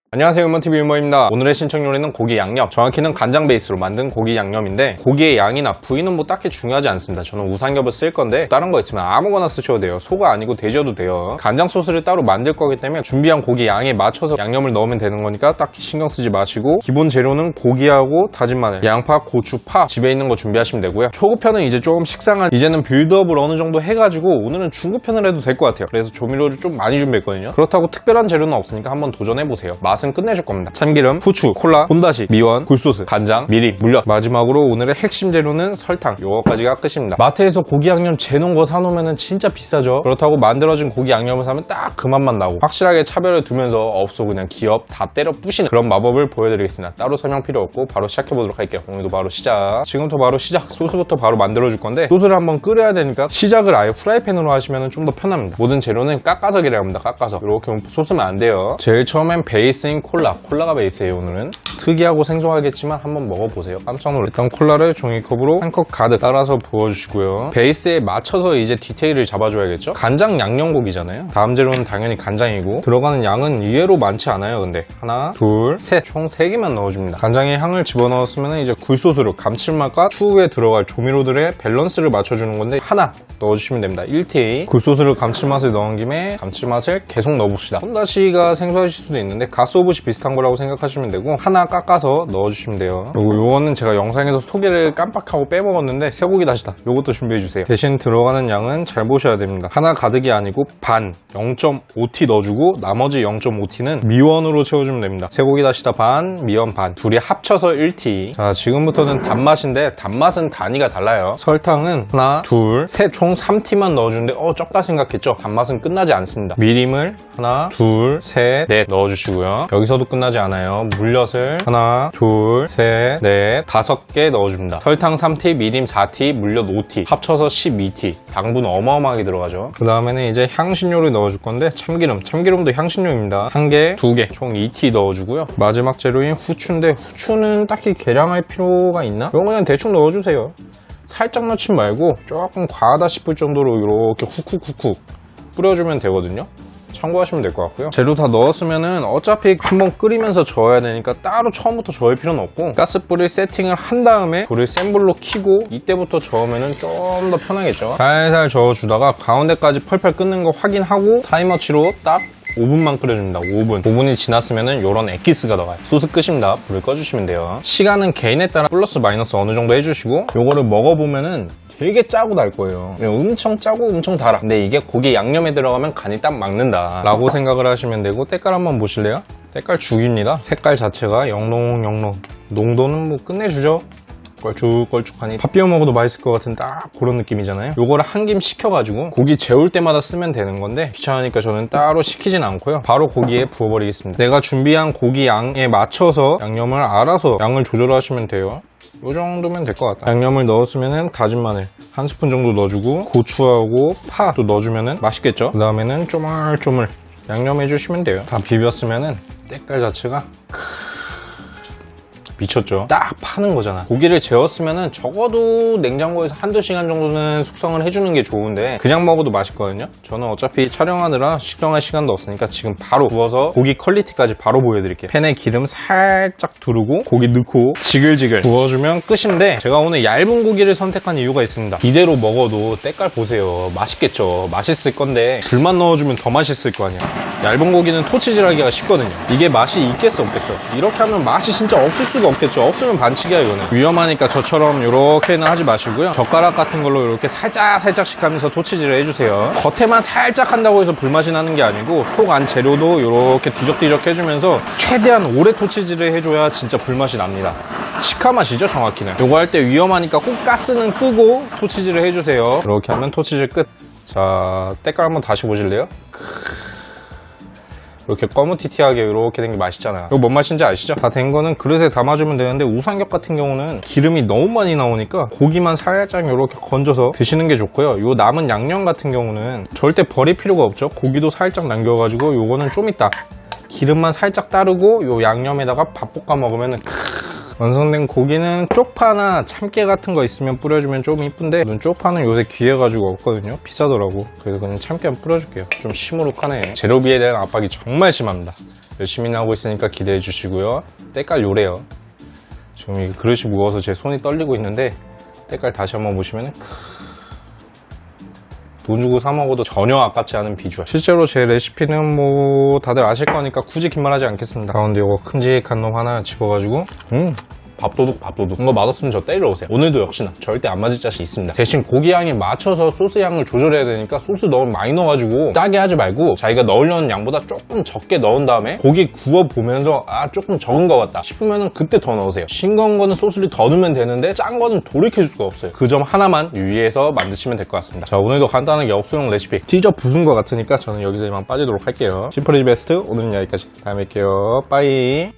안녕하세요, 유머TV 유머입니다. 오늘의 신청 요리는 고기 양념, 정확히는 간장 베이스로 만든 고기 양념인데 고기의 양이나 부위는 뭐 딱히 중요하지 않습니다. 저는 우삼겹을 쓸 건데 다른 거 있으면 아무거나 쓰셔도 돼요. 소가 아니고 돼지여도 돼요. 간장 소스를 따로 만들 거기 때문에 준비한 고기 양에 맞춰서 양념을 넣으면 되는 거니까 딱히 신경 쓰지 마시고 기본 재료는 고기하고 다진 마늘, 양파, 고추, 파 집에 있는 거 준비하시면 되고요. 초급편은 이제 조금 식상한 이제는 빌드업을 어느 정도 해가지고 오늘은 중급편을 해도 될 것 같아요. 그래서 조미료를 좀 많이 준비했거든요. 그렇다고 특별한 재료는 없으니까 한번 도전해보세요. 맛은 끝내줄 겁니다. 참기름, 후추, 콜라, 혼다시, 미원, 굴소스, 간장, 미림, 물엿. 마지막으로 오늘의 핵심 재료는 설탕. 요거까지가 끝입니다. 마트에서 고기 양념 재놓은 거 사놓으면 진짜 비싸죠. 그렇다고 만들어진 고기 양념을 사면 딱 그 맛만 나고 확실하게 차별을 두면서 없어 그냥 기업 다 때려 부시는 그런 마법을 보여드리겠습니다. 따로 설명 필요 없고 바로 시작해보도록 할게요. 오늘도 바로 시작. 지금부터 바로 시작. 소스부터 바로 만들어줄 건데 소스를 한번 끓여야 되니까 시작을 아예 후라이팬으로 하시면 좀 더 편합니다. 모든 재료는 깎아서 기려야 합니다. 깎아서 이렇게 쏟으면 안 돼요. 제일 처음엔 베이스인 콜라가 베이스예요. 오늘은 특이하고 생소하겠지만 한번 먹어보세요. 깜짝 놀랄. 일단 콜라를 종이컵으로 한 컵 가득 따라서 부어주시고요. 베이스에 맞춰서 이제 디테일을 잡아줘야겠죠. 간장 양념고기잖아요. 다음 재료는 당연히 간장이고 들어가는 양은 이해로 많지 않아요. 근데 하나, 둘, 셋 총 3개만 넣어줍니다. 간장에 향을 집어넣었으면 이제 굴소스로 감칠맛과 추후에 들어갈 조미료들의 밸런스를 맞춰주는 건데 하나 넣어주시면 됩니다. 1티 굴소스를 감칠맛을 넣은 김에 감칠맛을 계속 넣어봅시다. 혼다시가 생소하실 수도 있는데 가스오브시 비슷한 거라고 생각하시면 되고 하나 깎아서 넣어주시면 돼요. 그리고 요거는 제가 영상에서 소개를 깜빡하고 빼먹었는데 쇠고기 다시다. 요것도 준비해주세요. 대신 들어가는 양은 잘 보셔야 됩니다. 하나 가득이 아니고 반 0.5T 넣어주고 나머지 0.5T는 미원으로 채워주면 됩니다. 쇠고기 다시다 반, 미원 반 둘이 합쳐서 1T. 자, 지금부터는 단맛인데 단맛은 단위가 달라요. 설탕은 하나, 둘, 셋 총 3T만 넣어주는데 적다 생각했죠? 단맛은 끝나지 않습니다. 미림을 하나, 둘, 셋, 넷 넣어주시고요. 여기서도 끝나지 않아요. 물엿을 하나, 둘, 셋, 넷, 5개 넣어줍니다. 설탕 3T, 미림 4T, 물엿 5T 합쳐서 12T. 당분 어마어마하게 들어가죠. 그 다음에는 이제 향신료를 넣어줄 건데 참기름도 향신료입니다. 1개, 2개 총 2T 넣어주고요. 마지막 재료인 후추인데 후추는 딱히 계량할 필요가 있나? 이건 그냥 대충 넣어주세요. 살짝 넣지 말고 조금 과하다 싶을 정도로 이렇게 훅훅훅훅 뿌려주면 되거든요. 참고하시면 될 것 같고요. 재료 다 넣었으면은 어차피 한번 끓이면서 저어야 되니까 따로 처음부터 저을 필요는 없고 가스불을 세팅을 한 다음에 불을 센 불로 켜고 이때부터 저으면은 좀 더 편하겠죠. 살살 저어주다가 가운데까지 펄펄 끓는 거 확인하고 타이머치로 딱 5분만 끓여줍니다. 5분이 지났으면은 요런 엑기스가 나와요. 소스 끝입니다. 불을 꺼주시면 돼요. 시간은 개인에 따라 플러스 마이너스 어느 정도 해주시고 요거를 먹어보면은 되게 짜고 달 거예요. 엄청 짜고 엄청 달아. 근데 이게 고기 양념에 들어가면 간이 딱 막는다 라고 생각을 하시면 되고 때깔 한번 보실래요? 때깔 죽입니다. 색깔 자체가 영롱 농도는 뭐 끝내주죠. 걸쭉하니 밥 비벼 먹어도 맛있을 것 같은 딱 그런 느낌이잖아요. 요거를 한 김 식혀가지고 고기 재울 때마다 쓰면 되는 건데 귀찮으니까 저는 따로 식히진 않고요. 바로 고기에 부어버리겠습니다. 내가 준비한 고기 양에 맞춰서 양념을 알아서 양을 조절하시면 돼요. 요 정도면 될 것 같다. 양념을 넣었으면 다진 마늘 한 스푼 정도 넣어주고 고추하고 파도 넣어주면 맛있겠죠. 그 다음에는 쪼물쪼물 양념해 주시면 돼요. 다 비볐으면 때깔 자체가 미쳤죠. 딱 파는 거잖아. 고기를 재웠으면 적어도 냉장고에서 한두 시간 정도는 숙성을 해주는 게 좋은데 그냥 먹어도 맛있거든요. 저는 어차피 촬영하느라 숙성할 시간도 없으니까 지금 바로 구워서 고기 퀄리티까지 바로 보여드릴게요. 팬에 기름 살짝 두르고 고기 넣고 지글지글 구워주면 끝인데 제가 오늘 얇은 고기를 선택한 이유가 있습니다. 이대로 먹어도 때깔 보세요. 맛있겠죠. 맛있을 건데 불만 넣어주면 더 맛있을 거 아니야. 얇은 고기는 토치질하기가 쉽거든요. 이게 맛이 있겠어 없겠어? 이렇게 하면 맛이 진짜 없을 수가 없겠죠. 없으면 반칙이야 이거는. 위험하니까 저처럼 이렇게는 하지 마시고요. 젓가락 같은 걸로 이렇게 살짝씩 하면서 토치질을 해주세요. 겉에만 살짝 한다고 해서 불맛이 나는 게 아니고 속 안 재료도 이렇게 뒤적뒤적 해주면서 최대한 오래 토치질을 해줘야 진짜 불맛이 납니다. 치카 맛이죠 정확히는. 요거 할 때 위험하니까 꼭 가스는 끄고 토치질을 해주세요. 이렇게 하면 토치질 끝. 자, 때깔 한번 다시 보실래요? 이렇게 거무티티하게 이렇게 된 게 맛있잖아요. 이거 뭔 맛인지 아시죠? 다 된 거는 그릇에 담아주면 되는데 우삼겹 같은 경우는 기름이 너무 많이 나오니까 고기만 살짝 이렇게 건져서 드시는 게 좋고요. 요 남은 양념 같은 경우는 절대 버릴 필요가 없죠. 고기도 살짝 남겨가지고 요거는 좀 이따 기름만 살짝 따르고 요 양념에다가 밥 볶아 먹으면 완성된 고기는 쪽파나 참깨 같은 거 있으면 뿌려주면 좀 이쁜데 쪽파는 요새 귀해가지고 없거든요. 비싸더라고. 그래서 그냥 참깨 한번 뿌려줄게요. 좀 시무룩하네. 재료비에 대한 압박이 정말 심합니다. 열심히 하고 있으니까 기대해 주시고요. 때깔 요래요. 지금 이 그릇이 무거워서 제 손이 떨리고 있는데 때깔 다시 한번 보시면 돈 주고 사 먹어도 전혀 아깝지 않은 비주얼. 실제로 제 레시피는 뭐 다들 아실 거니까 굳이 긴 말 하지 않겠습니다. 가운데 이거 큼직한 놈 하나 집어가지고 밥도둑. 이거 맛없으면 저 때리러 오세요. 오늘도 역시나 절대 안 맞을 자신 있습니다. 대신 고기 양에 맞춰서 소스 양을 조절해야 되니까 소스 너무 많이 넣어가지고 짜게 하지 말고 자기가 넣으려는 양보다 조금 적게 넣은 다음에 고기 구워보면서 조금 적은 것 같다 싶으면 그때 더 넣으세요. 싱거운 거는 소스를 더 넣으면 되는데 짠 거는 돌이킬 수가 없어요. 그 점 하나만 유의해서 만드시면 될 것 같습니다. 자, 오늘도 간단하게 업소용 레시피 찢어 부순 것 같으니까 저는 여기서 이만 빠지도록 할게요. 심플 이즈 베스트 오늘은 여기까지. 다음에 뵐게요. 빠이.